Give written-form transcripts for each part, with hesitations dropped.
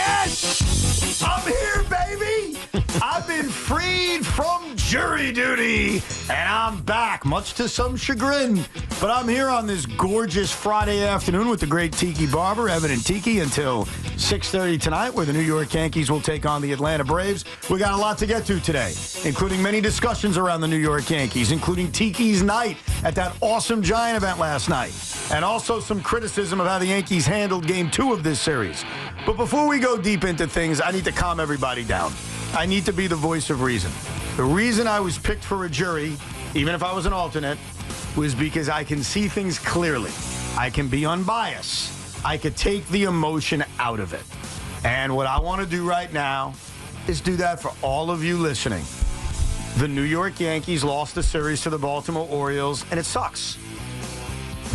Yes! I'm here, baby! I've been freed from jury duty, and I'm back, much to some chagrin. But I'm here on this gorgeous Friday afternoon with the great Tiki Barber, Evan and Tiki, until 6:30 tonight, where the New York Yankees will take on the Atlanta Braves. We got a lot to get to today, including many discussions around the New York Yankees, including Tiki's night at that awesome Giant event last night, and also some criticism of how the Yankees handled Game 2 of this series. But before we go deep into things, I need to calm everybody down. I need to be the voice of reason. The reason I was picked for a jury, even if I was an alternate, was because I can see things clearly. I can be unbiased. I could take the emotion out of it. And what I want to do right now is do that for all of you listening. The New York Yankees lost the series to the Baltimore Orioles, and it sucks.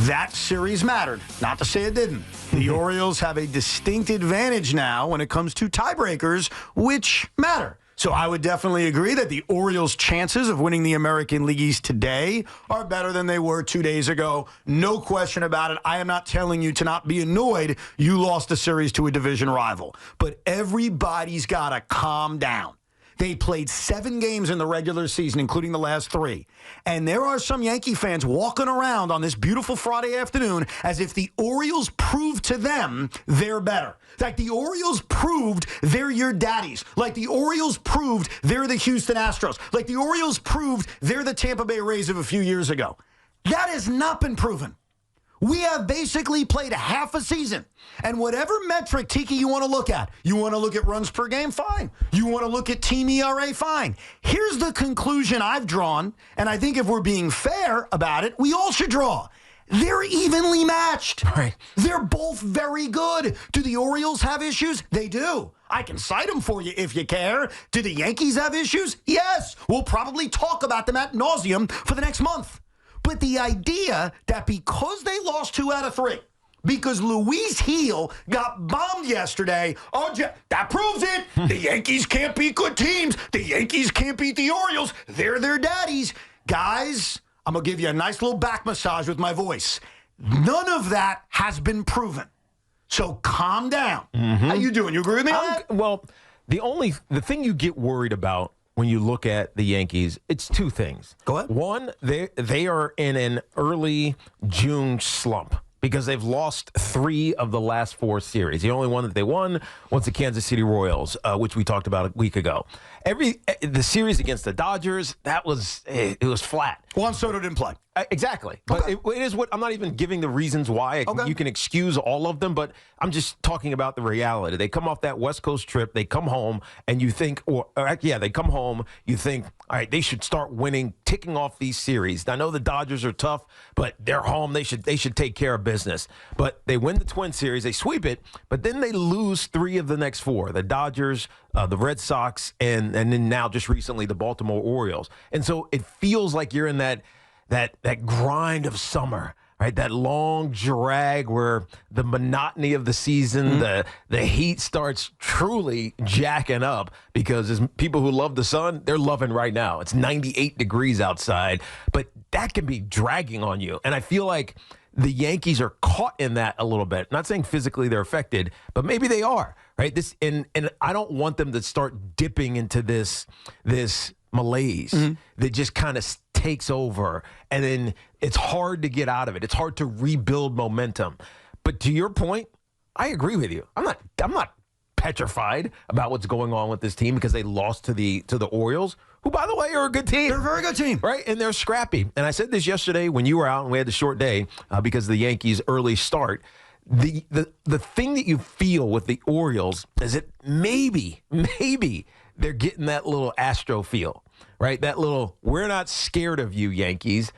That series mattered. Not to say it didn't. The Orioles have a distinct advantage now when it comes to tiebreakers, which matter. So I would definitely agree that the Orioles' chances of winning the American League East today are better than they were 2 days ago. No question about it. I am not telling you to not be annoyed you lost the series to a division rival. But everybody's got to calm down. They played 7 games in the regular season, including the last 3. And there are some Yankee fans walking around on this beautiful Friday afternoon as if the Orioles proved to them they're better. Like the Orioles proved they're your daddies. Like the Orioles proved they're the Houston Astros. Like the Orioles proved they're the Tampa Bay Rays of a few years ago. That has not been proven. We have basically played half a season. And whatever metric, Tiki, you want to look at, you want to look at runs per game, fine. You want to look at team ERA, fine. Here's the conclusion I've drawn, and I think if we're being fair about it, we all should draw. They're evenly matched. Right. They're both very good. Do the Orioles have issues? They do. I can cite them for you if you care. Do the Yankees have issues? Yes. We'll probably talk about them ad nauseum for the next month. But the idea that because they lost 2 out of 3, because Luis Heel got bombed yesterday, that proves it. The Yankees can't beat good teams. The Yankees can't beat the Orioles. They're their daddies. Guys, I'm going to give you a nice little back massage with my voice. None of that has been proven. So calm down. How you doing? You agree with me on that? Well, the thing you get worried about when you look at the Yankees, it's 2 things. Go ahead. One, they are in an early June slump because they've lost 3 of the last 4 series. The only one that they won was the Kansas City Royals, which we talked about a week ago. The series against the Dodgers, it was flat. Juan Soto didn't play. Exactly. But it is what I'm not even giving the reasons why. You can excuse all of them, but I'm just talking about the reality. They come off that West Coast trip, they come home, and you think, they come home, you think, all right, they should start winning, ticking off these series. I know the Dodgers are tough, but they're home. They should take care of business. But they win the Twin Series, they sweep it, but then they lose 3 of the next 4. The Dodgers, the Red Sox, and then now just recently the Baltimore Orioles. And so it feels like you're in that grind of summer, right? That long drag where the monotony of the season, the heat starts truly jacking up because as people who love the sun, they're loving right now. It's 98 degrees outside, but that can be dragging on you. And I feel like the Yankees are caught in that a little bit. Not saying physically they're affected, but maybe they are, right? And I don't want them to start dipping into this malaise that just kind of takes over, and then it's hard to get out of it. It's hard to rebuild momentum. But to your point, I agree with you. I'm not petrified about what's going on with this team because they lost to the Orioles, who, by the way, are a good team. They're a very good team. Right? And they're scrappy. And I said this yesterday when you were out and we had the short day because of the Yankees' early start. The thing that you feel with the Orioles is that maybe they're getting that little Astro feel, right? That little, we're not scared of you, Yankees.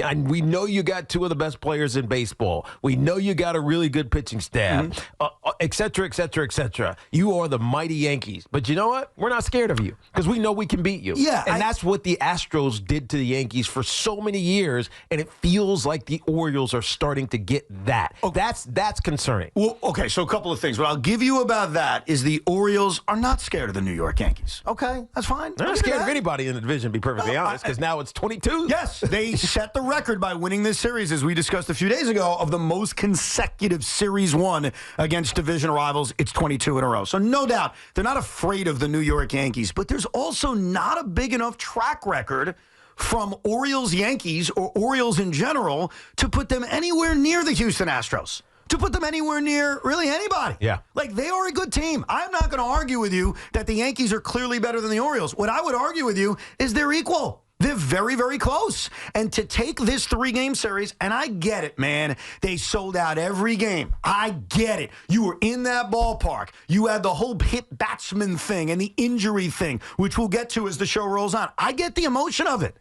And we know you got 2 of the best players in baseball. We know you got a really good pitching staff, et cetera, et cetera, et cetera. You are the mighty Yankees. But you know what? We're not scared of you because we know we can beat you. Yeah, and that's what the Astros did to the Yankees for so many years, and it feels like the Orioles are starting to get that. Okay. That's concerning. Well, okay, so a couple of things. What I'll give you about that is the Orioles are not scared of the New York Yankees. Okay, that's fine. They're not scared of anybody in the division, to be perfectly honest, because now it's 22. Yes, they set the record by winning this series, as we discussed a few days ago, of the most consecutive series won against division rivals. It's 22 in a row. So no doubt, they're not afraid of the New York Yankees, but there's also not a big enough track record from Orioles Yankees or Orioles in general to put them anywhere near the Houston Astros. To put them anywhere near really anybody. Yeah. Like, they are a good team. I'm not going to argue with you that the Yankees are clearly better than the Orioles. What I would argue with you is they're equal. They're very, very close. And to take this 3-game series, and I get it, man. They sold out every game. I get it. You were in that ballpark. You had the whole hit batsman thing and the injury thing, which we'll get to as the show rolls on. I get the emotion of it.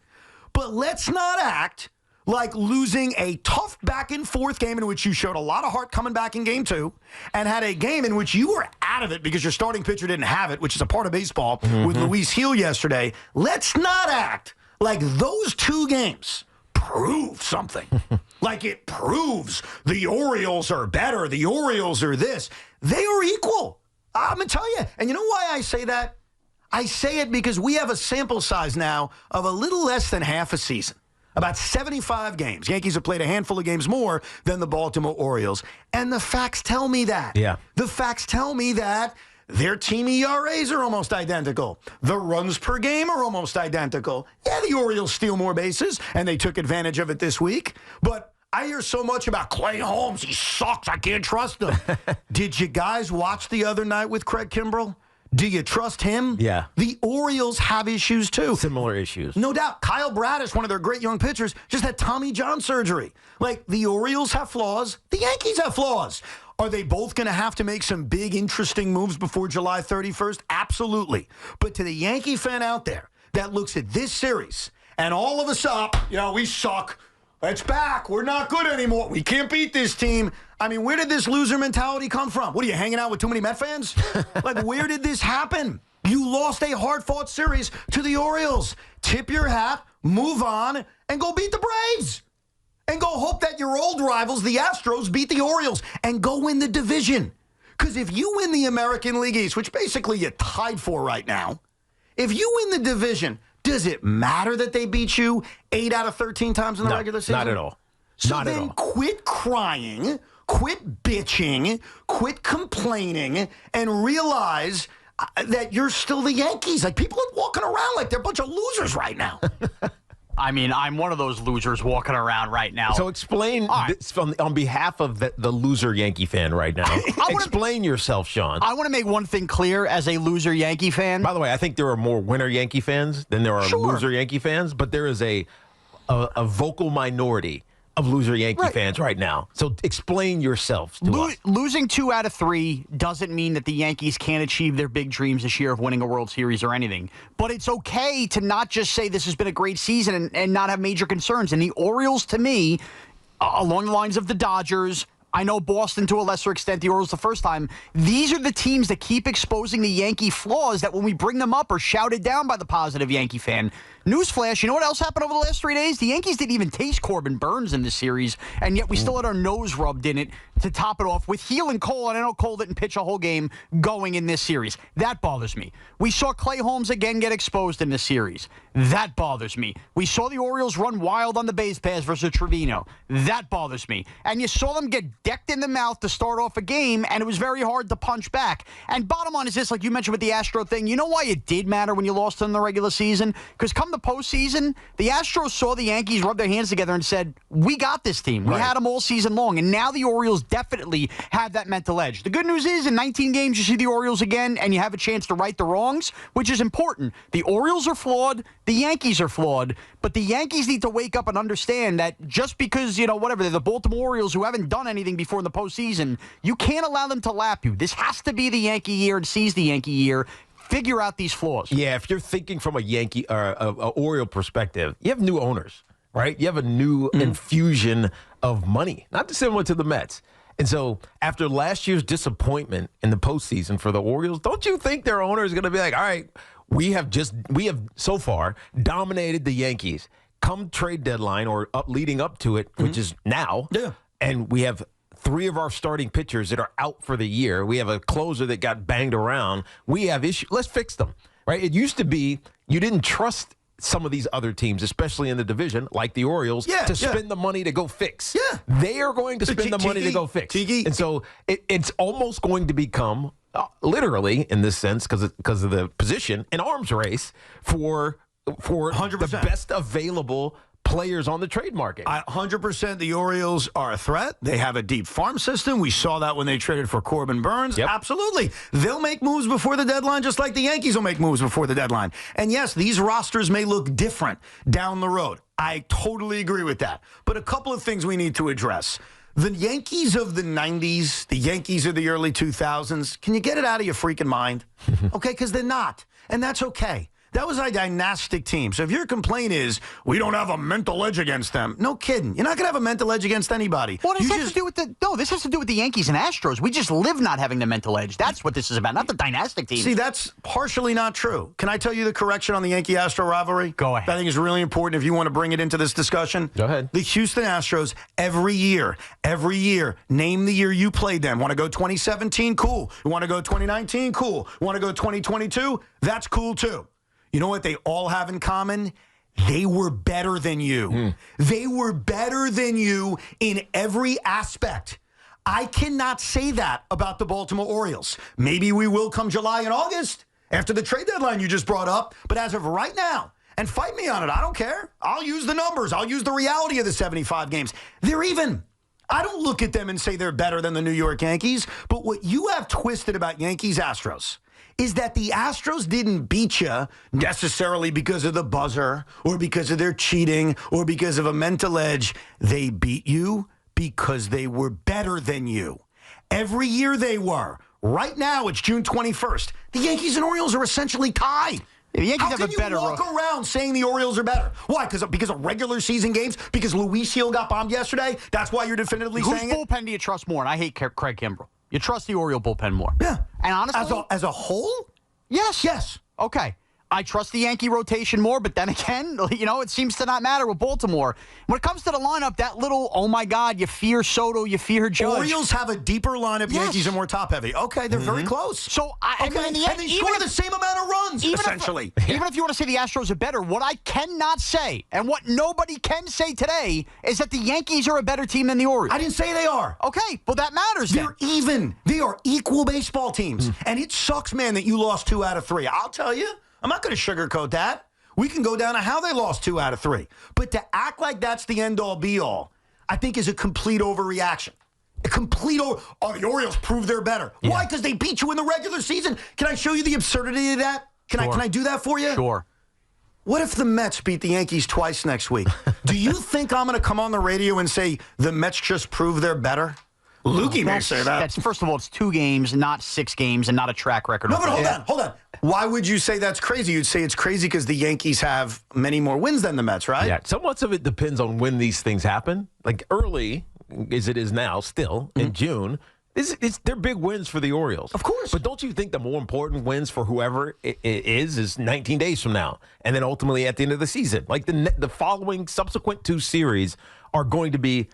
But let's not act like losing a tough back-and-forth game in which you showed a lot of heart coming back in Game 2 and had a game in which you were out of it because your starting pitcher didn't have it, which is a part of baseball, with Luis Gil yesterday. Let's not act like those 2 games prove something. Like it proves the Orioles are better, the Orioles are this. They are equal. I'm going to tell you. And you know why I say that? I say it because we have a sample size now of a little less than half a season. About 75 games. Yankees have played a handful of games more than the Baltimore Orioles. And the facts tell me that. Yeah. The facts tell me that their team ERAs are almost identical. The runs per game are almost identical. Yeah, the Orioles steal more bases, and they took advantage of it this week. But I hear so much about Clay Holmes. He sucks. I can't trust him. Did you guys watch the other night with Craig Kimbrell? Do you trust him? Yeah. The Orioles have issues, too. Similar issues. No doubt. Kyle Bradish, one of their great young pitchers, just had Tommy John surgery. Like, the Orioles have flaws. The Yankees have flaws. Are they both going to have to make some big, interesting moves before July 31st? Absolutely. But to the Yankee fan out there that looks at this series and all of a sudden, we suck. It's back. We're not good anymore. We can't beat this team. I mean, where did this loser mentality come from? What, are you hanging out with too many Met fans? Like, where did this happen? You lost a hard-fought series to the Orioles. Tip your hat, move on, and go beat the Braves. And go hope that your old rivals, the Astros, beat the Orioles and go win the division. Because if you win the American League East, which basically you're tied for right now, if you win the division, does it matter that they beat you 8 out of 13 times in the regular season? Not at all. So not then at all. Quit crying, quit bitching, quit complaining, and realize that you're still the Yankees. Like, people are walking around like they're a bunch of losers right now. I mean, I'm one of those losers walking around right now. So explain this on behalf of the loser Yankee fan right now. Explain yourself, Sean. I want to make one thing clear as a loser Yankee fan. By the way, I think there are more winner Yankee fans than there are loser Yankee fans, but there is a vocal minority of loser Yankee fans right now. So explain yourself to us. Losing 2 out of 3 doesn't mean that the Yankees can't achieve their big dreams this year of winning a World Series or anything. But it's okay to not just say this has been a great season and not have major concerns. And the Orioles, to me, along the lines of the Dodgers, I know Boston to a lesser extent, the Orioles the first time. These are the teams that keep exposing the Yankee flaws that when we bring them up are shouted down by the positive Yankee fan. Newsflash, you know what else happened over the last 3 days? The Yankees didn't even taste Corbin Burns in this series, and yet we still had our nose rubbed in it to top it off with Gil and Cole, and I know Cole didn't pitch a whole game going in this series. That bothers me. We saw Clay Holmes again get exposed in this series. That bothers me. We saw the Orioles run wild on the base pass versus Trevino. That bothers me. And you saw them get decked in the mouth to start off a game, and it was very hard to punch back. And bottom line is this, like you mentioned with the Astro thing, you know why it did matter when you lost in the regular season? Because come the postseason, the Astros saw the Yankees rub their hands together and said, we got this team. We had them all season long. And now the Orioles definitely have that mental edge. The good news is in 19 games, you see the Orioles again, and you have a chance to right the wrongs, which is important. The Orioles are flawed. The Yankees are flawed. But the Yankees need to wake up and understand that just because, they're the Baltimore Orioles who haven't done anything before in the postseason, you can't allow them to lap you. This has to be the Yankee year and seize the Yankee year. Figure out these flaws. Yeah, if you're thinking from a Yankee or a Oriole perspective, you have new owners, right? You have a new infusion of money, not dissimilar to the Mets. And so after last year's disappointment in the postseason for the Orioles, don't you think their owner is going to be like, all right, we have so far dominated the Yankees come trade deadline or leading up to it, which is now. Yeah. And we have 3 of our starting pitchers that are out for the year. We have a closer that got banged around. We have issues. Let's fix them, right? It used to be you didn't trust some of these other teams, especially in the division, like the Orioles, to spend the money to go fix. Yeah. They are going to spend the money to go fix. And so it's almost going to become, literally, in this sense, because of the position, an arms race for 100%. The best available players on the trade market. 100% the Orioles are a threat. They have a deep farm system. We saw that when they traded for Corbin Burns. Yep. Absolutely. They'll make moves before the deadline, just like the Yankees will make moves before the deadline. And yes, these rosters may look different down the road. I totally agree with that. But a couple of things we need to address. The Yankees of the 90s, the Yankees of the early 2000s, can you get it out of your freaking mind? Okay, because they're not. And that's okay. That was a dynastic team. So if your complaint is, we don't have a mental edge against them, no kidding. You're not going to have a mental edge against anybody. What does this have to do with this has to do with the Yankees and Astros. We just live not having the mental edge. That's what this is about, not the dynastic team. See, that's partially not true. Can I tell you the correction on the Yankee-Astro rivalry? Go ahead. I think is really important if you want to bring it into this discussion. Go ahead. The Houston Astros, every year, name the year you played them. Want to go 2017? Cool. You want to go 2019? Cool. You want to go 2022? That's cool, too. You know what they all have in common? They were better than you. They were better than you in every aspect. I cannot say that about the Baltimore Orioles. Maybe we will come July and August after the trade deadline you just brought up. But as of right now, and fight me on it, I don't care. I'll use the numbers. I'll use the reality of the 75 games. They're even. I don't look at them and say they're better than the New York Yankees. But what you have twisted about Yankees-Astros is that the Astros didn't beat you necessarily because of the buzzer or because of their cheating or because of a mental edge. They beat you because they were better than you. Every year they were. Right now, it's June 21st. The Yankees and Orioles are essentially tied. The Yankees How have can a better you walk around saying the Orioles are better? Why? Because of regular season games? Because Luis Hill got bombed yesterday? That's why you're definitively saying it? Whose bullpen do you trust more? And I hate Craig Kimbrell. You trust the Oriole bullpen more. Yeah. And honestly, as a whole? Yes. Yes. Okay. I trust the Yankee rotation more, but then again, it seems to not matter with Baltimore. When it comes to the lineup, that little, oh my God, you fear Soto, you fear Judge. Orioles have a deeper lineup. Yes. Yankees are more top-heavy. Okay, they're very close. So, and they score the same amount of runs, essentially. Even if you want to say the Astros are better, what I cannot say, and what nobody can say today, is that the Yankees are a better team than the Orioles. I didn't say they are. Okay, well, that matters They're even. They are equal baseball teams. And it sucks, man, that you lost 2 out of 3. I'll tell you. I'm not going to sugarcoat that. We can go down to how they lost 2 out of 3. But to act like that's the end-all, be-all, I think is a complete overreaction. A complete the Orioles prove they're better. Yeah. Why? Because they beat you in the regular season. Can I show you the absurdity of that? Can I do that for you? Sure. What if the Mets beat the Yankees twice next week? Do you think I'm going to come on the radio and say the Mets just prove they're better? Lukey may say that. First of all, it's 2 games, not 6 games, and not a track record. No, but hold on. Why would you say that's crazy? You'd say it's crazy because the Yankees have many more wins than the Mets, right? Yeah, so much of it depends on when these things happen. Like early, as it is now, still, in June, they're big wins for the Orioles. Of course. But don't you think the more important wins for whoever it is 19 days from now, and then ultimately at the end of the season? Like the following subsequent 2 series are going to be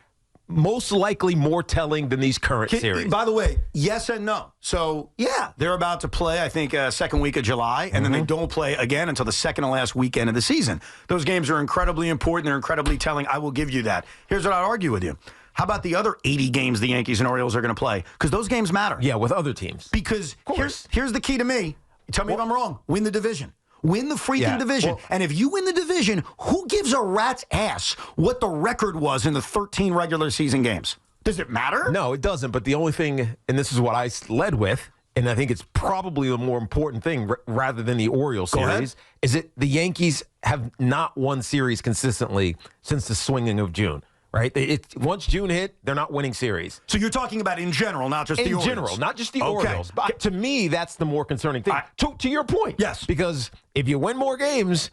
most likely more telling than these current series. By the way, yes and no. So, yeah, they're about to play, I think, second week of July, and then they don't play again until the second to last weekend of the season. Those games are incredibly important. They're incredibly telling. I will give you that. Here's what I'd argue with you. How about the other 80 games the Yankees and Orioles are going to play? Because those games matter. Yeah, with other teams. Because here's the key to me. Tell me if I'm wrong. Win the division. Win the freaking division. Well, and if you win the division, who gives a rat's ass what the record was in the 13 regular season games? Does it matter? No, it doesn't. But the only thing, and this is what I led with, and I think it's probably the more important thing rather than the Orioles series, is that the Yankees have not won series consistently since the swinging of June. Right? Once June hit, they're not winning series. So you're talking about in general, not just the Orioles. In general, not just the Orioles. But to me, that's the more concerning thing. To your point. Yes. Because if you win more games,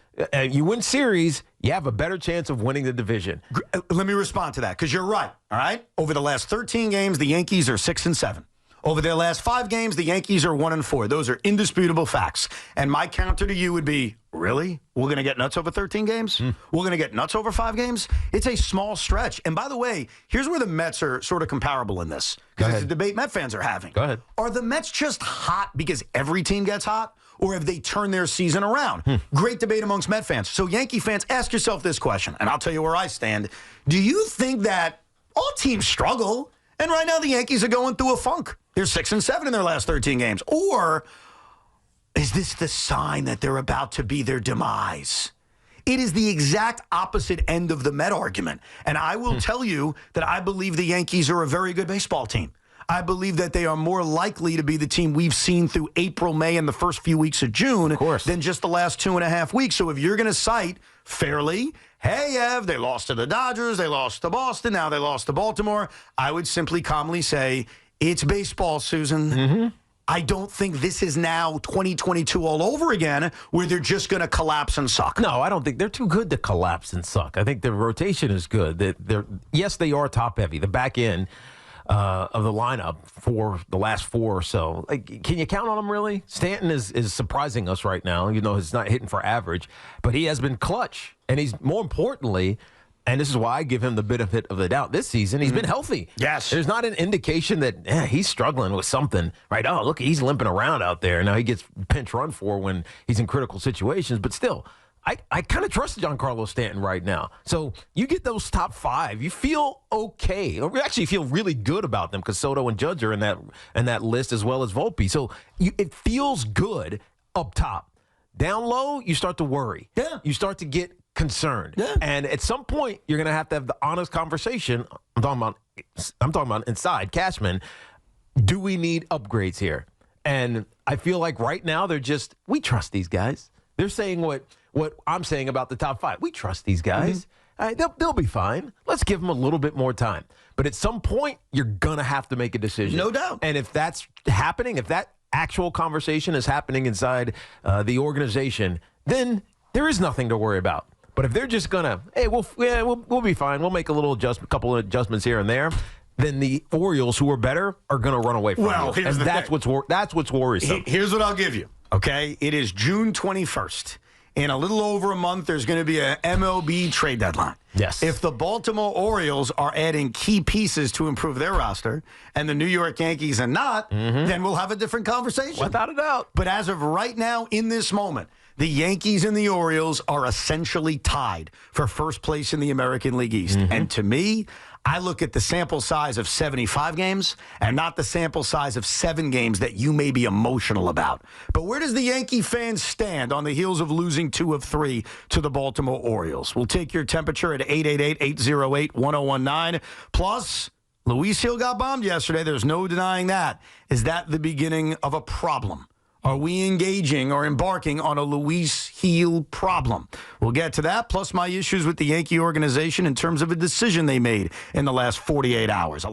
you win series, you have a better chance of winning the division. Let me respond to that, because you're right. All right? Over the last 13 games, the Yankees are 6-7. Over their last 5 games, the Yankees are 1-4. Those are indisputable facts. And my counter to you would be, really? We're going to get nuts over 13 games? We're going to get nuts over 5 games? It's a small stretch. And by the way, here's where the Mets are sort of comparable in this, because it's a debate Met fans are having. Go ahead. Are the Mets just hot because every team gets hot? or have they turned their season around? Great debate amongst Met fans. So Yankee fans, ask yourself this question, and I'll tell you where I stand. Do you think that all teams struggle, and right now the Yankees are going through a funk? They're 6-7 in their last 13 games. Or is this the sign that they're about to be their demise? It is the exact opposite end of the Met argument. And I will tell you that I believe the Yankees are a very good baseball team. I believe that they are more likely to be the team we've seen through April, May, and the first few weeks of June than just the last 2.5 weeks. So if you're going to cite fairly, hey, Ev, they lost to the Dodgers, they lost to Boston, now they lost to Baltimore, I would simply calmly say, it's baseball, Susan. I don't think this is now 2022 all over again where they're just going to collapse and suck. No, I don't think they're too good to collapse and suck. I think their rotation is good. Yes, they are top heavy. The back end of the lineup for the last 4 or so. Like, can you count on him, really? Stanton is surprising us right now. You know, he's not hitting for average, but he has been clutch. And he's, more importantly, and this is why I give him the benefit of the doubt this season, he's been healthy. Yes. There's not an indication that he's struggling with something, right? Oh, look, he's limping around out there. Now he gets pinch run for when he's in critical situations, but still, I kind of trust Giancarlo Stanton right now. So you get those top 5, you feel okay. Or you actually feel really good about them because Soto and Judge are in that list as well as Volpe. So it feels good up top. Down low, you start to worry. Yeah. You start to get concerned. Yeah. And at some point, you're going to have the honest conversation. I'm talking about inside Cashman. Do we need upgrades here? And I feel like right now we trust these guys. They're saying what I'm saying about the top 5. We trust these guys. They'll be fine. Let's give them a little bit more time. But at some point, you're going to have to make a decision. No doubt. And if that's happening, if that actual conversation is happening inside the organization, then there is nothing to worry about. But if they're just going to, hey, we'll be fine. We'll make a couple of adjustments here and there. Then the Orioles, who are better, are going to run away from you. And that's what's worrisome. Here's what I'll give you, okay? It is June 21st. In a little over a month, there's going to be a MLB trade deadline. Yes. If the Baltimore Orioles are adding key pieces to improve their roster and the New York Yankees are not, then we'll have a different conversation. Without a doubt. But as of right now, in this moment, the Yankees and the Orioles are essentially tied for first place in the American League East. And to me, I look at the sample size of 75 games and not the sample size of 7 games that you may be emotional about. But where does the Yankee fans stand on the heels of losing 2 of 3 to the Baltimore Orioles? We'll take your temperature at 888-808-1019. Plus, Luis Hill got bombed yesterday. There's no denying that. Is that the beginning of a problem? Are we engaging or embarking on a Luis Hill problem? We'll get to that, plus my issues with the Yankee organization in terms of a decision they made in the last 48 hours.